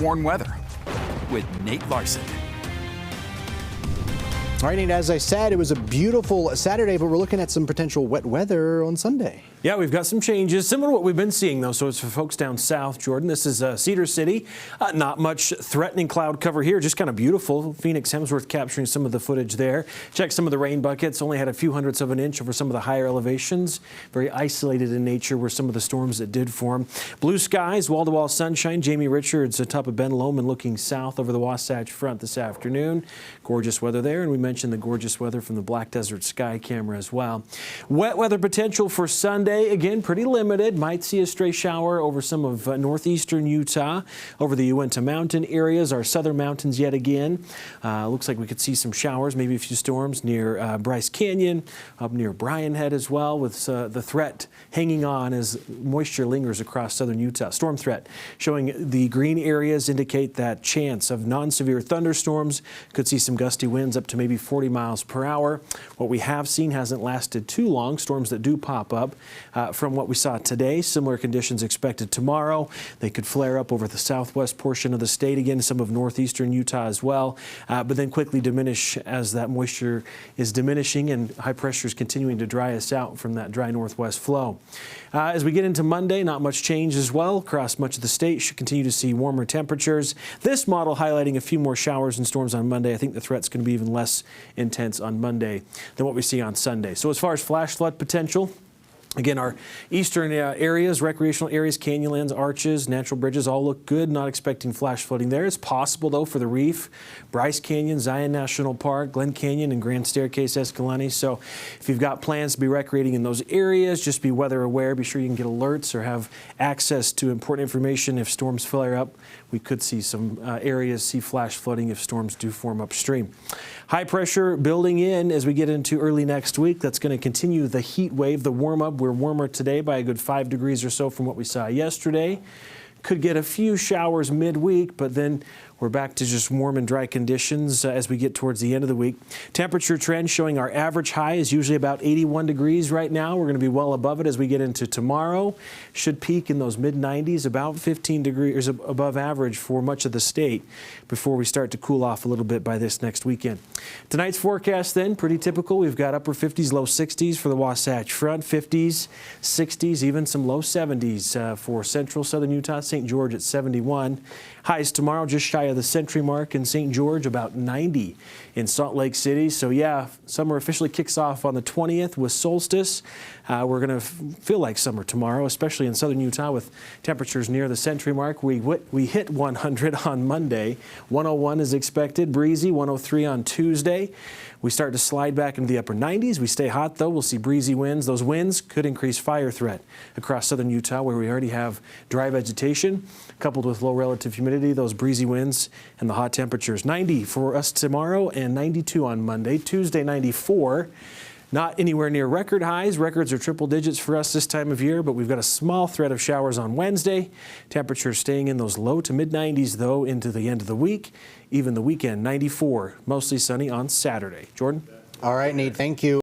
warm weather with Nate Larson. All right, Nate, as I said, it was a beautiful Saturday, but we're looking at some potential wet weather on Sunday. Yeah, we've got some changes, similar to what we've been seeing, though. So it's for folks down south, Jordan. This is Cedar City. Not much threatening cloud cover here, just kind of beautiful. Phoenix Hemsworth capturing some of the footage there. Check some of the rain buckets. Only had a few hundredths of an inch over some of the higher elevations. Very isolated in nature were some of the storms that did form. Blue skies, wall-to-wall sunshine. Jamie Richards atop of Ben Lomond looking south over the Wasatch Front this afternoon. Gorgeous weather there, and we mentioned the gorgeous weather from the Black Desert Sky camera as well. Wet weather potential for Sunday. Again, pretty limited. Might see a stray shower over some of northeastern Utah, over the Uinta Mountain areas, our southern mountains yet again. Looks like we could see some showers, maybe a few storms near Bryce Canyon, up near Bryan Head as well, with the threat hanging on as moisture lingers across southern Utah. Storm threat showing the green areas indicate that chance of non-severe thunderstorms. Could see some gusty winds up to maybe 40 miles per hour. What we have seen hasn't lasted too long. Storms that do pop up. From what we saw today, similar conditions expected tomorrow. They could flare up over the southwest portion of the state, again, some of northeastern Utah as well, but then quickly diminish as that moisture is diminishing and high pressure is continuing to dry us out from that dry northwest flow. As we get into Monday, not much change as well across much of the state. Should continue to see warmer temperatures. This model highlighting a few more showers and storms on Monday. I think the threat's going to be even less intense on Monday than what we see on Sunday. So as far as flash flood potential, again, our eastern areas, recreational areas, canyonlands, arches, natural bridges all look good. Not expecting flash flooding there. It's possible, though, for the Reef, Bryce Canyon, Zion National Park, Glen Canyon, and Grand Staircase, Escalante. So if you've got plans to be recreating in those areas, just be weather aware. Be sure you can get alerts or have access to important information. If storms flare up, we could see some areas see flash flooding if storms do form upstream. High pressure building in as we get into early next week. That's going to continue the heat wave, the warm up. We're warmer today by a good 5 degrees or so from what we saw yesterday. Could get a few showers midweek, but then we're back to just warm and dry conditions as we get towards the end of the week. Temperature trend showing our average high is usually about 81 degrees right now. We're going to be well above it as we get into tomorrow. Should peak in those mid-90s, about 15 degrees above average for much of the state before we start to cool off a little bit by this next weekend. Tonight's forecast then, pretty typical. We've got upper 50s, low 60s for the Wasatch Front, 50s, 60s, even some low 70s for central southern Utah, St. George at 71. Highs tomorrow just shy of the century mark in St. George, about 90 in Salt Lake City. So yeah, summer officially kicks off on the 20th with solstice. We're going to feel like summer tomorrow, especially in southern Utah with temperatures near the century mark. We hit 100 on Monday. 101 is expected, breezy, 103 on Tuesday. We start to slide back into the upper 90s. We stay hot, though. We'll see breezy winds. Those winds could increase fire threat across southern Utah, where we already have dry vegetation, coupled with low relative humidity, those breezy winds, and the hot temperatures. 90 for us tomorrow and 92 on Monday. Tuesday, 94. Not anywhere near record highs. Records are triple digits for us this time of year, but we've got a small threat of showers on Wednesday. Temperatures staying in those low to mid-90s, though, into the end of the week. Even the weekend, 94. Mostly sunny on Saturday. Jordan? All right, Nate, thank you.